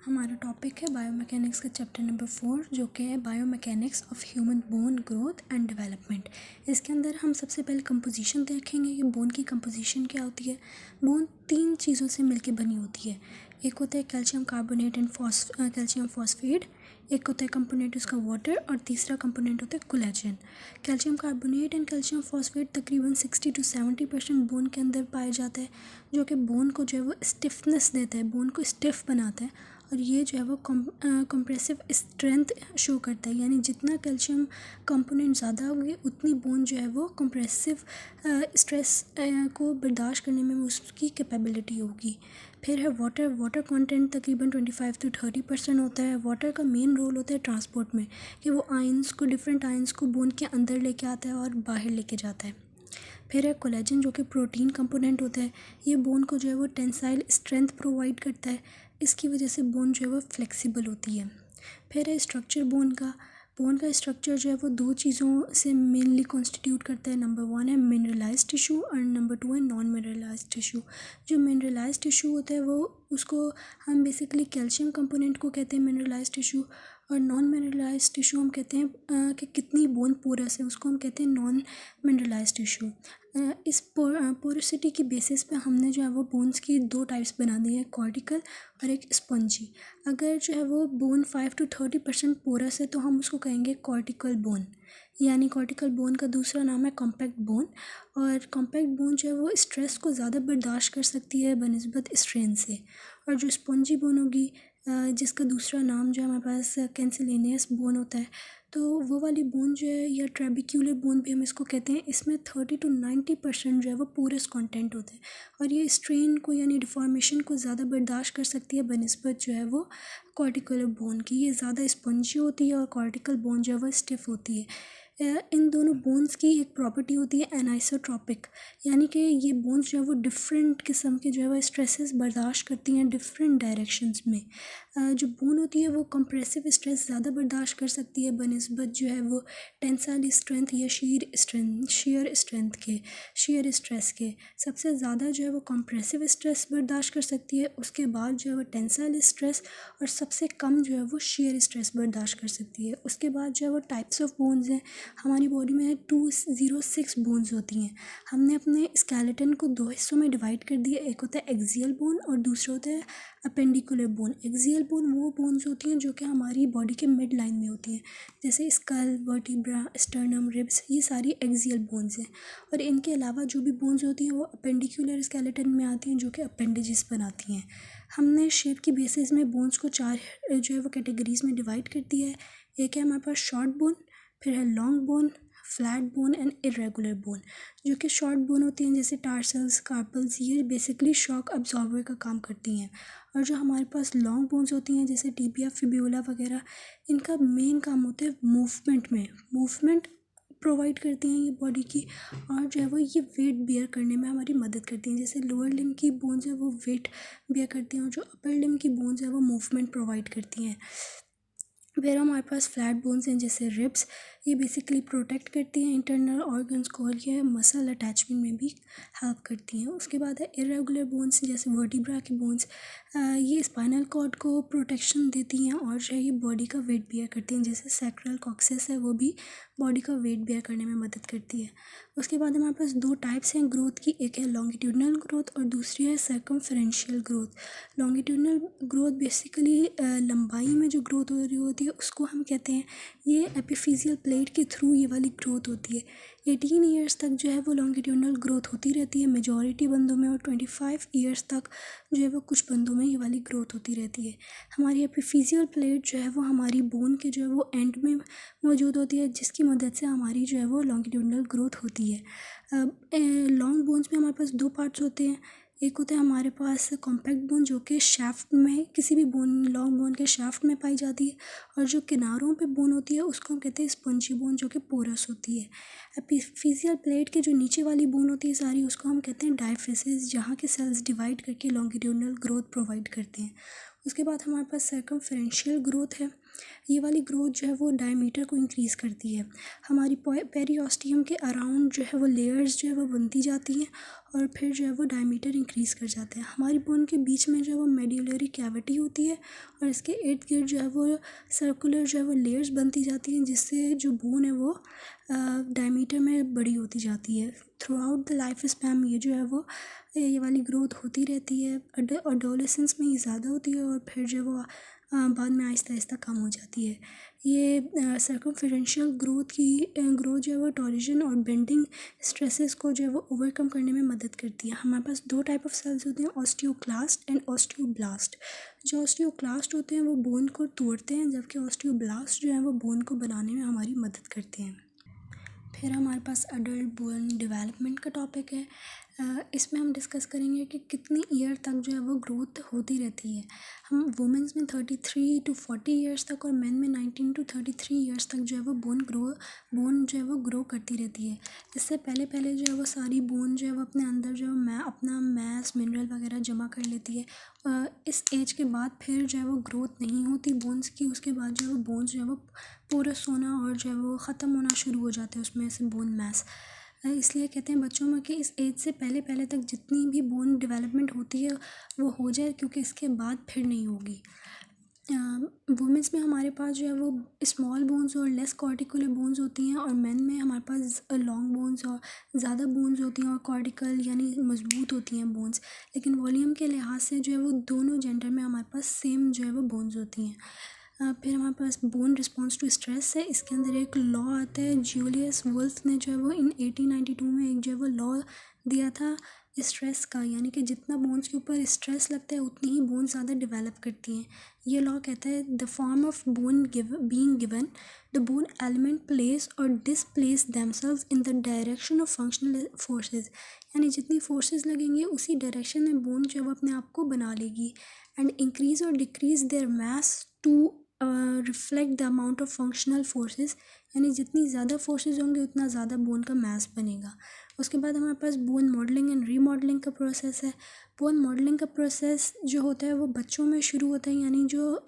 हमारा टॉपिक है बायोमैकेनिक्स का चैप्टर नंबर 4 जो कि है biomechanics of human bone growth and development. इसके अंदर हम सबसे पहले कंपोजिशन देखेंगे कि बोन की कंपोजिशन क्या होती है। बोन 3 चीज़ों से मिलकर बनी होती है। एक होता है calcium carbonate and calcium phosphate, एक होता है कंपोनेंट उसका वाटर और तीसरा कंपोनेंट होता है collagen. Calcium carbonate and calcium phosphate तकरीबन 60 to 70% बोन के अंदर पाया जाता है, जो कि बोन को जो है वो स्टिफनेस देता है, बोन को स्टिफ बनाता है और ये जो है वो कंप्रेसिव स्ट्रेंथ शो करता है। यानी जितना कैल्शियम कंपोनेंट ज़्यादा होंगे उतनी बोन जो है वो कंप्रेसिव स्ट्रेस को बर्दाश्त करने में उसकी कैपेबिलिटी होगी। फिर है वाटर कंटेंट तकरीबन 25 to 30% होता है। वाटर का मेन रोल होता है ट्रांसपोर्ट में, कि वो आयंस को डिफरेंट आयंस को बोन के अंदर लेके आता है और बाहर लेके जाता है। फिर है कोलेजन जो कि प्रोटीन कंपोनेंट होता है। ये बोन को जो है वो टेंसाइल स्ट्रेंथ प्रोवाइड करता है, इसकी वजह से बोन जो है वो फ्लेक्सिबल होती है। फिर है स्ट्रक्चर बोन का स्ट्रक्चर जो है वो 2 चीज़ों से मेनली कॉन्स्टिट्यूट करता है। नंबर 1 है मिनरलाइज्ड टिश्यू और नंबर 2 है नॉन मिनरलाइज्ड टिश्यू। जो मिनरलाइज्ड टिश्यू होता है वो उसको हम बेसिकली कैल्शियम कंपोनेंट को कहते हैं मिनरलाइज्ड टिश्यू, और नॉन मिनरलाइज्ड टिश्यू हम कहते हैं कि कितनी बोन पोरस है, उसको हम कहते हैं नॉन मिनरलाइज्ड टिश्यू। इस पोरोसिटी की बेसिस पे हमने जो है वो बोन्स की 2 टाइप्स बना दी है, कॉर्टिकल और एक स्पंजी। अगर जो है वो बोन 5 to 30% पोरस है तो हम उसको कहेंगे कॉर्टिकल बोन। यानी कॉर्टिकल बोन का दूसरा नाम है कॉम्पैक्ट बोन। और कॉम्पैक्ट बोन जो है वो स्ट्रेस को ज़्यादा बर्दाश्त कर सकती है बनिस्बत स्ट्रेन से। और जो स्पंजी बोन होगी जिसका दूसरा नाम जो है हमारे पास कैंसिलेनियस बोन होता है, तो वो वाली बोन जो है या ट्रेबिक्यूलर बोन भी हम इसको कहते हैं, इसमें 30 to 90% जो है वो पोरस कंटेंट होता है और ये स्ट्रेन को यानी डिफॉर्मेशन को ज़्यादा बर्दाश्त कर सकती है बनिस्बत जो है वो कॉर्टिकुलर बोन की। ये ज़्यादा स्पंजी होती है और कॉर्टिकल बोन जो है वो स्टिफ होती है। इन दोनों बोन्स की एक प्रॉपर्टी होती है एनाइसोट्रॉपिक, यानी कि ये बोन्स जो है वो डिफरेंट किस्म के जो है वो स्ट्रेसेस बर्दाश्त करती हैं डिफरेंट डायरेक्शंस में। जो बोन होती है वो कंप्रेसिव स्ट्रेस ज़्यादा बर्दाश्त कर सकती है बनिस्बत जो है वो टेंसाइल स्ट्रेंथ या शेयर स्ट्रेस के। सबसे ज़्यादा जो है वो कंप्रेसिव स्ट्रेस बर्दाश्त कर सकती है, उसके बाद जो है वो टेंसाइल स्ट्रेस, और सबसे कम जो है वो शेयर स्ट्रेस बर्दाश्त कर सकती है। उसके बाद जो है वो टाइप्स ऑफ बोन्स हैं। हमारी बॉडी में 206 बोन्स होती हैं। हमने अपने स्केलेटन को 2 हिस्सों में डिवाइड कर दिया, एक होता है एक्सियल बोन और दूसरा होता है अपेंडिकुलर बोन। एक्सियल बोन वो बोन्स होती हैं जो कि हमारी बॉडी के मिड लाइन में होती हैं, जैसे स्कल, वर्टिब्रा, स्टर्नम, रिब्स, ये सारी एक्सियल बोन्स हैं। और इनके अलावा जो भी बोन्स होती हैं वो अपेंडिकुलर स्केलेटन में आती हैं, जो कि अपेंडेजेस बनाती हैं। हमने शेप की बेसिस में बोन्स को 4 जो है वो कैटेगरीज में डिवाइड कर दिया है। एक है हमारे पास शॉर्ट बोन, फिर है long bone, flat bone and irregular bone. जो कि शॉर्ट बोन होती हैं जैसे टार्सल्स, कार्पल्स, ये बेसिकली शॉक अब्जॉर्बर का काम करती हैं। और जो हमारे पास लॉन्ग बोन्स होती हैं जैसे टिबिया, फिब्यूला वगैरह, इनका मेन काम होता है मूवमेंट प्रोवाइड करती हैं ये बॉडी की, और जो है वो ये वेट बेयर करने में हमारी मदद करती हैं। जैसे लोअर लिम्ब की बोन्स है वो वेट बेयर करती हैं और जो अपर लिम्ब की बोन्स है वो मूवमेंट प्रोवाइड करती हैं। फिर हमारे पास फ्लैट बोन्स हैं जैसे रिब्स, ये बेसिकली प्रोटेक्ट करती हैं इंटरनल ऑर्गन्स को और ये मसल अटैचमेंट में भी हेल्प करती हैं। उसके बाद है इरेगुलर बोन्स जैसे वर्टिब्रा की बोन्स, ये स्पाइनल कॉर्ड को प्रोटेक्शन देती हैं और जो है ये बॉडी का वेट बेयर करती हैं। जैसे सैक्रल कॉक्सिस है वो भी बॉडी का वेट बेयर करने में मदद करती है। उसके बाद हमारे पास 2 टाइप्स हैं ग्रोथ की, एक है लॉन्गिट्यूडनल ग्रोथ और दूसरी है सर्कमफेरेंशियल ग्रोथ। लॉन्गिट्यूडनल ग्रोथ बेसिकली लंबाई में जो ग्रोथ हो रही होती है उसको हम कहते हैं, ये एपिफिजियल प्लेट के थ्रू ये वाली ग्रोथ होती है। 18 ईयर्स तक जो है वो लॉन्गिट्यूडनल ग्रोथ होती रहती है मेजॉरिटी बंदों में, और 25 ईयर्स तक जो है वो कुछ बंदों में ये वाली ग्रोथ होती रहती है। हमारी एपिफिजियल प्लेट जो है वो हमारी बोन के जो है वो एंड में मौजूद होती है, जिसकी मदद से हमारी जो है वो लॉन्गिट्यूडनल ग्रोथ होती है। लॉन्ग बोन्स में हमारे पास 2 पार्ट्स होते हैं। एक होता है हमारे पास कॉम्पैक्ट बोन जो कि शाफ्ट में किसी भी बोन लॉन्ग बोन के शाफ्ट में पाई जाती है, और जो किनारों पे बोन होती है उसको हम कहते हैं स्पंजी बोन जो कि पोरस होती है। एपिफिजियल प्लेट के जो नीचे वाली बोन होती है सारी, उसको हम कहते हैं डायफिसिस, जहाँ के सेल्स डिवाइड करके लॉन्गिट्यूडनल ग्रोथ प्रोवाइड करते हैं। उसके बाद हमारे पास सर्कमफेरेंशियल ग्रोथ है। ये वाली ग्रोथ जो है वो डायमीटर को इंक्रीज़ करती है। हमारी पेरियोस्टियम के अराउंड जो है वो लेयर्स जो है वो बनती जाती हैं और फिर जो है वो डायमीटर इंक्रीज़ कर जाता है। हमारी बोन के बीच में जो है वो मेड्यूलरी कैविटी होती है और इसके इर्द गिर्द जो है वो सर्कुलर जो है वो लेयर्स बनती जाती हैं, जिससे जो बोन है वो डायमीटर में बड़ी होती जाती है। Through out the life span ये जो है वो ये वाली ग्रोथ होती रहती है। एडोलेसेंस में ये ज़्यादा होती है और फिर जो है वो बाद में आहिस्ता आहिस्ता कम हो जाती है। ये सर्कमफेरेंशियल ग्रोथ जो है वो टॉरिजन और बेंडिंग स्ट्रेसेस को जो है वो ओवरकम करने में मदद करती है। हमारे पास 2 टाइप ऑफ सेल्स होते हैं, ऑस्टियोक्लास्ट एंड ऑस्टियोब्लास्ट। जो ऑस्टियोक्लास्ट होते हैं वो बोन को तोड़ते हैं, जबकि ऑस्टियोब्लास्ट जो है वो बोन को बनाने में हमारी मदद करते हैं। फिर हमारे पास अडल्ट बोन डेवलपमेंट का टॉपिक है। इसमें हम डिस्कस करेंगे कि कितनी ईयर तक जो है वो ग्रोथ होती रहती है। हम वुमेंस में 33 to 40 ईयर्स तक और मेन में 19 to 33 ईयर्स तक जो है वो बोन जो है वो ग्रो करती रहती है। इससे पहले पहले जो है वो सारी बोन जो है वो अपने अंदर जो है अपना मैस मिनरल वगैरह जमा कर लेती है। इस एज के बाद फिर जो है वो ग्रोथ नहीं होती बोन्स की। उसके बाद जो है वो बोन्स जो है वो पोरस होना और जो है वो ख़त्म होना शुरू हो जाते हैं उसमें से बोन मैस। इसलिए कहते हैं बच्चों में कि इस एज से पहले पहले तक जितनी भी बोन डेवलपमेंट होती है वो हो जाए, क्योंकि इसके बाद फिर नहीं होगी। वुमेंस में हमारे पास जो है वो स्मॉल बोन्स और लेस कॉर्टिकुलर बोन्स होती हैं और मेन में हमारे पास लॉन्ग बोन्स और ज़्यादा बोन्स होती हैं और कॉर्टिकल यानी मजबूत होती हैं बोन्स। लेकिन वॉल्यूम के लिहाज से जो है वो दोनों जेंडर में हमारे पास सेम जो है वो बोन्स होती हैं। फिर हमारे पास बोन रिस्पॉन्स टू स्ट्रेस है। इसके अंदर एक लॉ आता है, जूलियस वुल्फ ने जो है वो इन 1892 में एक जो है वो लॉ दिया था स्ट्रेस का, यानी कि जितना बोन्स के ऊपर स्ट्रेस लगता है उतनी ही बोन ज़्यादा डेवलप करती हैं। ये लॉ कहता है the form of bone being given the bone element place और displace themselves in the direction of functional forces, यानी जितनी फोर्सेस लगेंगी उसी डायरेक्शन में बोन जो है वो अपने आप को बना लेगी। एंड इंक्रीज और decrease their mass to reflect the amount of functional forces, यानी जितनी ज़्यादा फोर्सेस होंगे उतना ज़्यादा बोन का मास बनेगा। उसके बाद हमारे पास बोन मॉडलिंग एंड रीमॉडलिंग का प्रोसेस है। बोन मॉडलिंग का प्रोसेस जो होता है वो बच्चों में शुरू होता है, यानी जो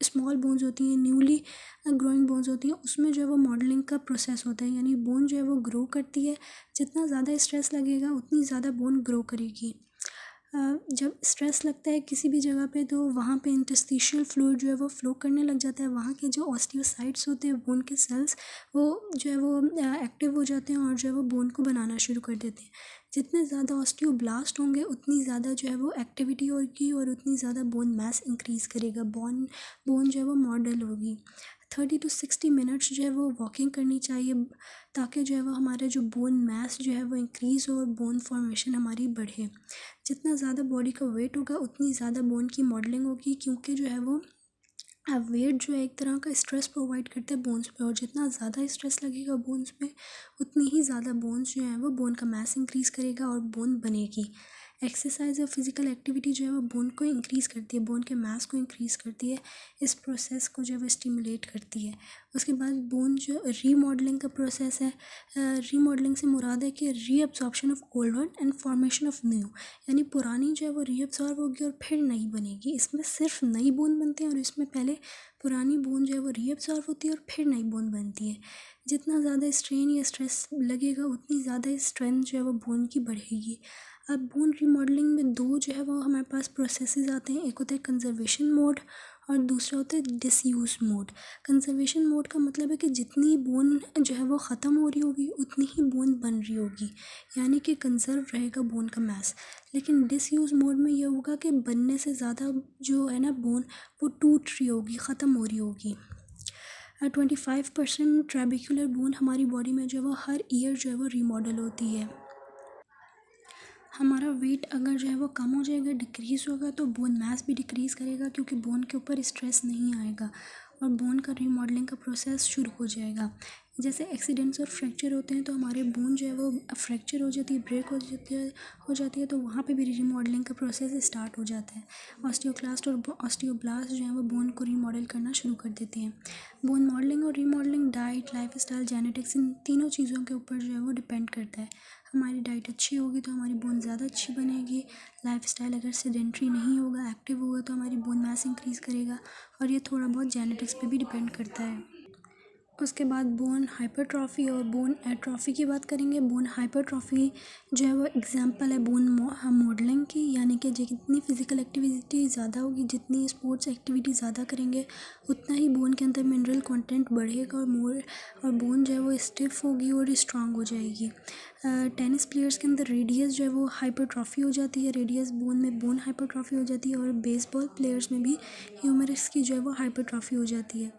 स्मॉल बोन्स होती हैं, न्यूली ग्रोइंग बोन्स होती हैं, उसमें जो है वो मॉडलिंग का प्रोसेस होता है, यानी बोन जो है वो ग्रो करती है। जितना ज़्यादा स्ट्रेस लगेगा उतनी ज़्यादा बोन ग्रो करेगी। जब स्ट्रेस लगता है किसी भी जगह पे तो वहाँ पे इंटरस्टिशियल फ्लूइड जो है वो फ्लो करने लग जाता है। वहाँ के जो ऑस्टियोसाइट्स होते हैं बोन के सेल्स, वो जो है वो एक्टिव हो जाते हैं और जो है वो बोन को बनाना शुरू कर देते हैं। जितने ज़्यादा ऑस्टियोब्लास्ट होंगे उतनी ज़्यादा जो है वो एक्टिविटी होगी और उतनी ज़्यादा बोन मास इंक्रीज़ करेगा, बोन जो है वो मॉडल होगी। 30 to 60 मिनट्स जो है वो वॉकिंग करनी चाहिए, ताकि जो है वो हमारा जो बोन मास जो है वो इंक्रीज़ हो और बोन फॉर्मेशन हमारी बढ़े। जितना ज़्यादा बॉडी का वेट होगा उतनी ज़्यादा बोन की मॉडलिंग होगी, क्योंकि जो है वो वेट जो है एक तरह का स्ट्रेस प्रोवाइड करता है बोन्स पे, और जितना ज़्यादा स्ट्रेस लगेगा बोन्स पे उतनी ही ज़्यादा बोन्स जो है वो बोन का मास इंक्रीज़ करेगा और बोन बनेगी। एक्सरसाइज और फिज़िकल एक्टिविटी जो है वो बोन को इंक्रीज़ करती है, बोन के मास को इंक्रीज़ करती है, इस प्रोसेस को जो है वो स्टिमुलेट करती है। उसके बाद बोन जो रीमॉडलिंग का प्रोसेस है, रीमॉडलिंग से मुराद है कि reabsorption of old one and formation of new, यानी पुरानी जो है वो रीअब्जॉर्ब होगी और फिर नई बनेगी। इसमें सिर्फ नई बोन बनती है और इसमें पहले पुरानी बोन जो है वो रीअब्जॉर्ब होती है और फिर नई बोन बनती है। जितना ज़्यादा स्ट्रेन या स्ट्रेस लगेगा उतनी ज़्यादा स्ट्रेंथ जो है वो बोन की बढ़ेगी। अब बोन रीमॉडलिंग में 2 जो है वो हमारे पास प्रोसेसेस आते हैं, एक होता है कंजर्वेशन मोड और दूसरा होता है डिसयूज़ मोड। कंजर्वेशन मोड का मतलब है कि जितनी बोन जो है वो ख़त्म हो रही होगी उतनी ही बोन बन रही होगी, यानी कि कंजर्व रहेगा बोन का मास। लेकिन डिसयूज़ मोड में ये होगा कि बनने से ज़्यादा जो है ना बोन वो टूट रही होगी, ख़त्म हो रही होगी। 25% ट्रैबिकुलर बोन हमारी बॉडी में जो है वो हर ईयर जो है वो रीमॉडल होती है। हमारा वेट अगर जो है वो कम हो जाएगा, डिक्रीज़ होगा, तो बोन मास भी डिक्रीज़ करेगा, क्योंकि बोन के ऊपर स्ट्रेस नहीं आएगा और बोन का रीमॉडलिंग का प्रोसेस शुरू हो जाएगा। जैसे एक्सीडेंट्स और फ्रैक्चर होते हैं तो हमारे बोन जो है वो फ्रैक्चर हो जाती है, ब्रेक हो जाती है तो वहाँ पे भी रीमॉडलिंग का प्रोसेस स्टार्ट हो जाता है। ऑस्टियोक्लास्ट और ऑस्टियोब्लास्ट जो है वो बोन को रीमॉडल करना शुरू कर देते हैं। बोन मॉडलिंग और रीमॉडलिंग डाइट, लाइफस्टाइल, जेनेटिक्स, इन तीनों चीज़ों के ऊपर जो है वो डिपेंड करता है। हमारी डाइट अच्छी होगी तो हमारी बोन ज़्यादा अच्छी बनेगी। लाइफस्टाइल अगर सेडेंट्री नहीं होगा, एक्टिव होगा, तो हमारी बोन मास इंक्रीज़ करेगा, और ये थोड़ा बहुत जेनेटिक्स पे भी डिपेंड करता है। उसके बाद बोन हाइपरट्रॉफी और बोन एट्रॉफी की बात करेंगे। बोन हाइपरट्रॉफी जो है वो एग्जांपल है बोन मॉडलिंग की, यानी कि जितनी फिज़िकल एक्टिविटी ज़्यादा होगी, जितनी स्पोर्ट्स एक्टिविटी ज़्यादा करेंगे, उतना ही बोन के अंदर मिनरल कंटेंट बढ़ेगा और बोन जो है वो स्टिफ होगी और स्ट्रांग हो जाएगी। टेनिस प्लेयर्स के अंदर रेडियस जो है वो हाइपरट्रॉफी हो जाती है, रेडियस बोन में बोन हाइपरट्रॉफी हो जाती है। और बेसबॉल प्लेयर्स में भी ह्यूमरस की जो है वो हाइपरट्रॉफी हो जाती है।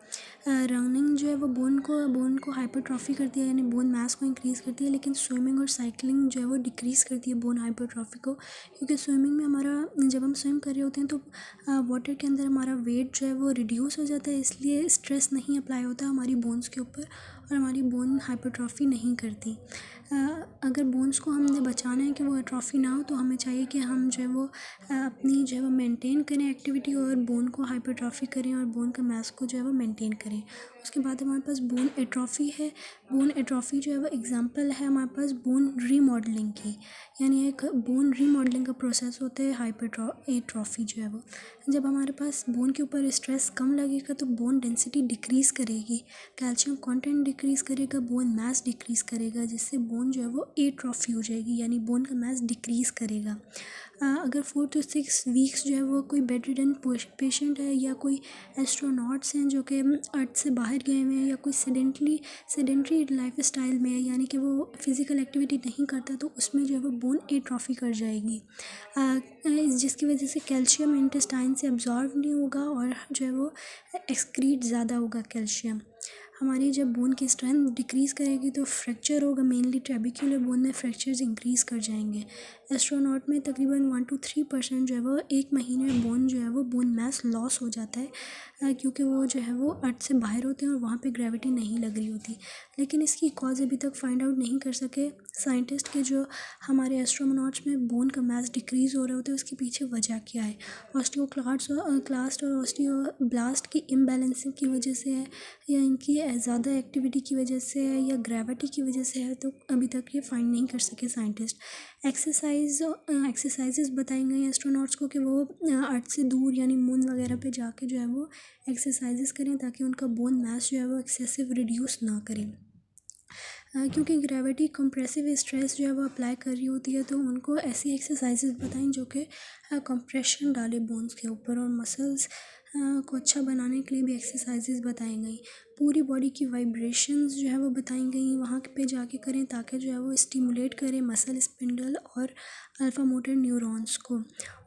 रनिंग जो है वो बोन को हाइपरट्रॉफी करती है, यानी बोन मास को इंक्रीज़ करती है, लेकिन स्विमिंग और साइकिलिंग जो है वो डिक्रीज़ करती है बोन हाइपरट्रॉफी को, क्योंकि स्विमिंग में हमारा जब हम स्विम कर रहे होते हैं तो वाटर के अंदर हमारा वेट जो है वो रिड्यूस हो जाता है, इसलिए स्ट्रेस नहीं अप्लाई होता हमारी बोन्स के ऊपर और हमारी बोन हाइपरट्रॉफी नहीं करती। अगर बोन्स को हमने बचाना है कि वो एट्रॉफी ना हो, तो हमें चाहिए कि हम जो है वो अपनी जो है वो मेंटेन करें एक्टिविटी और बोन को हाइपरट्रॉफी करें और बोन का मास को जो है वो मेंटेन करें। उसके बाद हमारे पास बोन एट्रॉफी है। बोन एट्रॉफी जो है वो एग्जांपल है हमारे पास बोन रीमॉडलिंग की, यानी एक बोन रीमॉडलिंग का प्रोसेस होता है एट्रॉफी जो है वो। जब हमारे पास बोन के ऊपर स्ट्रेस कम लगेगा तो बोन डेंसिटी डिक्रीज़ करेगी, कैल्शियम कंटेंट डिक्रीज़ करेगा, बोन मास डिक्रीज़ करेगा, जिससे बोन जो है वो एट्रॉफी हो जाएगी, यानी बोन का मास डिक्रीज़ करेगा। अगर 4 to 6 वीक्स जो है वो कोई बेड रिडन पेशेंट है या कोई एस्ट्रोनॉट्स हैं जो कि अर्थ से बाहर गए हुए हैं या कोई सेडेंट्री लाइफ स्टाइल में है, यानी कि वो फिज़िकल एक्टिविटी नहीं करता, तो उसमें जो है वो बोन एट्रॉफी कर जाएगी, जिसकी वजह से कैल्शियम इंटेस्टाइन से अब्जॉर्ब नहीं होगा और जो है वो एक्सक्रीट ज़्यादा होगा कैल्शियम। हमारी जब बोन की स्ट्रेंथ डिक्रीज़ करेगी तो फ्रैक्चर होगा, मेनली ट्रेबिक्युलर बोन में फ्रैक्चर्स इंक्रीज़ कर जाएंगे। एस्ट्रोनॉट में तकरीबन 1 to 3% जो है वो एक महीने में बोन जो है वो बोन मास लॉस हो जाता है, क्योंकि वो जो है वो अर्थ से बाहर होते हैं और वहाँ पे ग्रेविटी नहीं लग रही होती। लेकिन इसकी कॉज अभी तक फाइंड आउट नहीं कर सके साइंटिस्ट के जो हमारे एस्ट्रोनॉट्स में बोन का मास डिक्रीज़ हो रहा होता है, उसके पीछे वजह क्या है। ऑस्टियोक्लास्ट और ऑस्टियोब्लास्ट की इम्बैलेंसिंग की वजह से है या इनकी ज़्यादा एक्टिविटी की वजह से है या ग्रेविटी की वजह से है, तो अभी तक ये फाइंड नहीं कर सके साइंटिस्ट। एक्सरसाइजेज बताई गई एस्ट्रोनॉट्स को कि वो अर्थ से दूर यानी मून वगैरह पे जाके जो है वो एक्सरसाइजेज करें ताकि उनका बोन मास जो है वो एक्सेसिव रिड्यूस ना करें। क्योंकि ग्रेविटी कंप्रेसिव स्ट्रेस जो है वो अप्लाई कर रही होती है, तो उनको ऐसी एक्सरसाइजेज बताएं जो कि कंप्रेशन डाले बोन्स के ऊपर, और मसल्स को अच्छा बनाने के लिए भी एक्सरसाइजेज बताई गई। पूरी बॉडी की वाइब्रेशंस जो है वो बताई गई, वहाँ पे जाके करें ताकि जो है वो स्टिमुलेट करें मसल स्पिंडल और अल्फा मोटर न्यूरॉन्स को।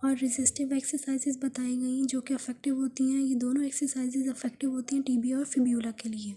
और रेजिस्टिव एक्सरसाइजेज बताई गई जो कि अफेक्टिव होती हैं। ये दोनों एक्सरसाइजेज अफेक्टिव होती हैं टीबिया और फिब्यूला के लिए।